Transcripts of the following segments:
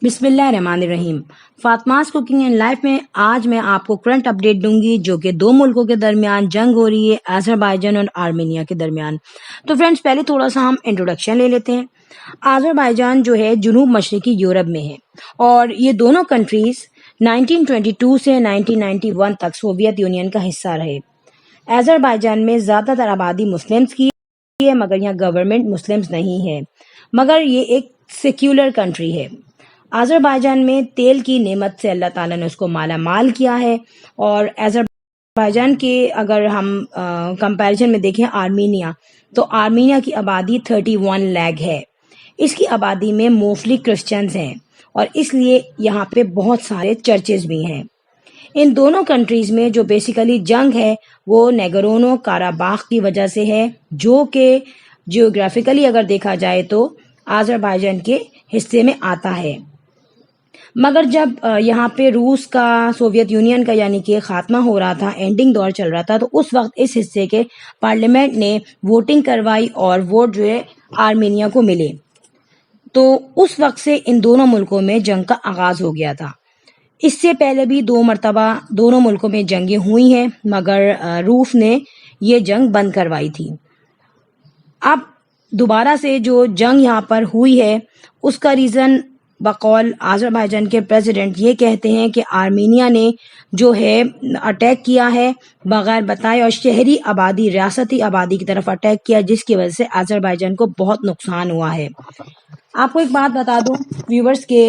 بسم اللہ الرحمن الرحیم۔ فاطماز کوکنگ اینڈ لائف میں آج میں آپ کو کرنٹ اپڈیٹ دوں گی جو کہ دو ملکوں کے درمیان جنگ ہو رہی ہے، آذربائیجان اور آرمینیا کے درمیان۔ تو فرینڈز پہلے تھوڑا سا ہم انٹروڈکشن لے لیتے ہیں۔ آذربائیجان جو ہے جنوب مشرقی یورپ میں ہے اور یہ دونوں کنٹریز 1922 سے 1991 تک سوویت یونین کا حصہ رہے۔ آذربائیجان میں زیادہ تر آبادی مسلمز کی ہے مگر یہاں گورنمنٹ مسلمز نہیں ہے، مگر یہ ایک سیکولر کنٹری ہے۔ آذربائیجان میں تیل کی نعمت سے اللہ تعالیٰ نے اس کو مالا مال کیا ہے، اور آذربائیجان کے اگر ہم کمپیریزن میں دیکھیں آرمینیا، تو آرمینیا کی آبادی 31 لاکھ ہے۔ اس کی آبادی میں موسٹلی کرسچنز ہیں اور اس لیے یہاں پہ بہت سارے چرچز بھی ہیں۔ ان دونوں کنٹریز میں جو بیسیکلی جنگ ہے وہ نیگورونو کاراباخ کی وجہ سے ہے، جو کہ جیوگرافیکلی اگر دیکھا جائے تو آذربائیجان کے حصے میں آتا ہے۔ مگر جب یہاں پہ روس کا، سوویت یونین کا یعنی کہ خاتمہ ہو رہا تھا، اینڈنگ دور چل رہا تھا، تو اس وقت اس حصے کے پارلیمنٹ نے ووٹنگ کروائی اور ووٹ جو ہے آرمینیا کو ملے، تو اس وقت سے ان دونوں ملکوں میں جنگ کا آغاز ہو گیا تھا۔ اس سے پہلے بھی 2 مرتبہ دونوں ملکوں میں جنگیں ہوئی ہیں مگر روس نے یہ جنگ بند کروائی تھی۔ اب دوبارہ سے جو جنگ یہاں پر ہوئی ہے اس کا ریزن بقول آذربائیجان کے پریزیڈنٹ یہ کہتے ہیں کہ آرمینیا نے جو ہے اٹیک کیا ہے بغیر بتائے، اور شہری آبادی، ریاستی آبادی کی طرف اٹیک کیا، جس کی وجہ سے آذربائیجان کو بہت نقصان ہوا ہے۔ آپ کو ایک بات بتا دوں ویورز کے،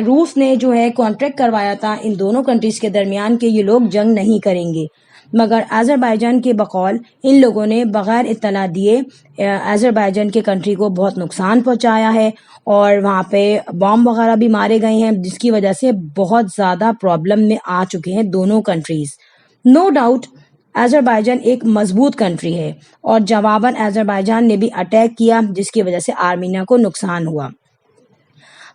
روس نے جو ہے کانٹریکٹ کروایا تھا ان دونوں کنٹریز کے درمیان کہ یہ لوگ جنگ نہیں کریں گے، مگر آذربائیجان کے بقول ان لوگوں نے بغیر اطلاع دیے آذربائیجان کے کنٹری کو بہت نقصان پہنچایا ہے، اور وہاں پہ بام وغیرہ بھی مارے گئے ہیں، جس کی وجہ سے بہت زیادہ پرابلم میں آ چکے ہیں دونوں کنٹریز۔ نو ڈاؤٹ آذربائیجان ایک مضبوط کنٹری ہے اور جواباً آذربائیجان نے بھی اٹیک کیا، جس کی وجہ سے آرمینیا کو نقصان ہوا۔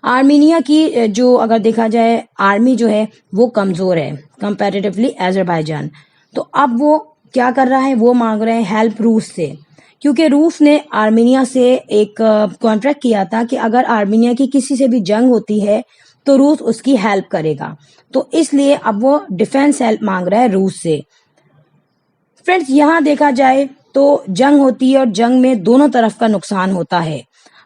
آرمینیا کی جو اگر دیکھا جائے آرمی جو ہے وہ کمزور ہے کمپیریٹیولی آذربائیجان، تو اب وہ کیا کر رہا ہے، وہ مانگ رہے ہیں ہیلپ روس سے، کیونکہ روس نے آرمینیا سے ایک کانٹریکٹ کیا تھا کہ اگر آرمینیا کی کسی سے بھی جنگ ہوتی ہے تو روس اس کی ہیلپ کرے گا، تو اس لیے اب وہ ڈیفینس ہیلپ مانگ رہا ہے روس سے۔ فرینڈز یہاں دیکھا جائے تو جنگ ہوتی ہے اور جنگ میں دونوں طرف کا نقصان ہوتا ہے۔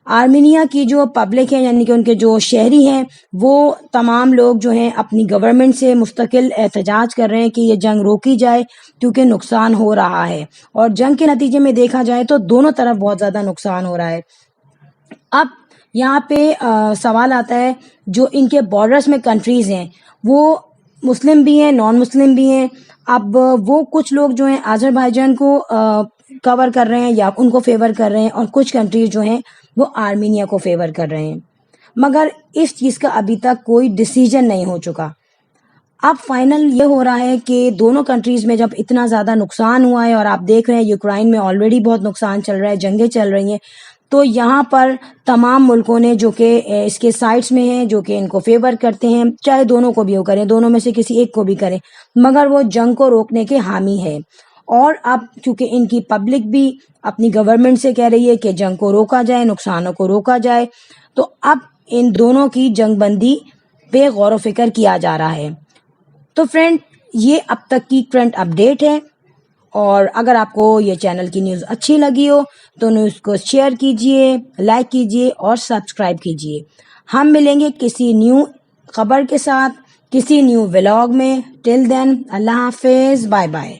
آرمینیا کی جو پبلک ہے یعنی کہ ان کے جو شہری ہیں وہ تمام لوگ جو ہیں اپنی گورنمنٹ سے مستقل احتجاج کر رہے ہیں کہ یہ جنگ روکی جائے کیونکہ نقصان ہو رہا ہے، اور جنگ کے نتیجے میں دیکھا جائے تو دونوں طرف بہت زیادہ نقصان ہو رہا ہے۔ اب یہاں پہ سوال آتا ہے جو ان کے بارڈرز میں کنٹریز ہیں وہ مسلم بھی ہیں، نان مسلم بھی ہیں۔ اب وہ کچھ لوگ جو ہیں آذربائیجان کو کور کر رہے ہیں یا ان کو فیور کر رہے ہیں، اور کچھ کنٹریز جو ہیں وہ آرمینیا کو فیور کر رہے ہیں، مگر اس چیز کا ابھی تک کوئی ڈیسیجن نہیں ہو چکا۔ اب فائنل یہ ہو رہا ہے کہ دونوں کنٹریز میں جب اتنا زیادہ نقصان ہوا ہے، اور آپ دیکھ رہے ہیں یوکرائن میں آلریڈی بہت نقصان چل رہا ہے، جنگیں چل رہی ہیں، تو یہاں پر تمام ملکوں نے جو کہ اس کے سائڈس میں ہیں، جو کہ ان کو فیور کرتے ہیں، چاہے دونوں کو بھی وہ کریں، دونوں میں سے کسی ایک کو بھی کریں، مگر وہ جنگ کو روکنے کے حامی ہے۔ اور اب چونکہ ان کی پبلک بھی اپنی گورنمنٹ سے کہہ رہی ہے کہ جنگ کو روکا جائے، نقصانوں کو روکا جائے، تو اب ان دونوں کی جنگ بندی پہ غور و فکر کیا جا رہا ہے۔ تو فرینڈ یہ اب تک کی کرنٹ اپڈیٹ ہے، اور اگر آپ کو یہ چینل کی نیوز اچھی لگی ہو تو نیوز کو شیئر کیجئے، لائک کیجئے اور سبسکرائب کیجئے۔ ہم ملیں گے کسی نیو خبر کے ساتھ، کسی نیو ولاگ میں۔ ٹل دین اللہ حافظ، بائے بائے۔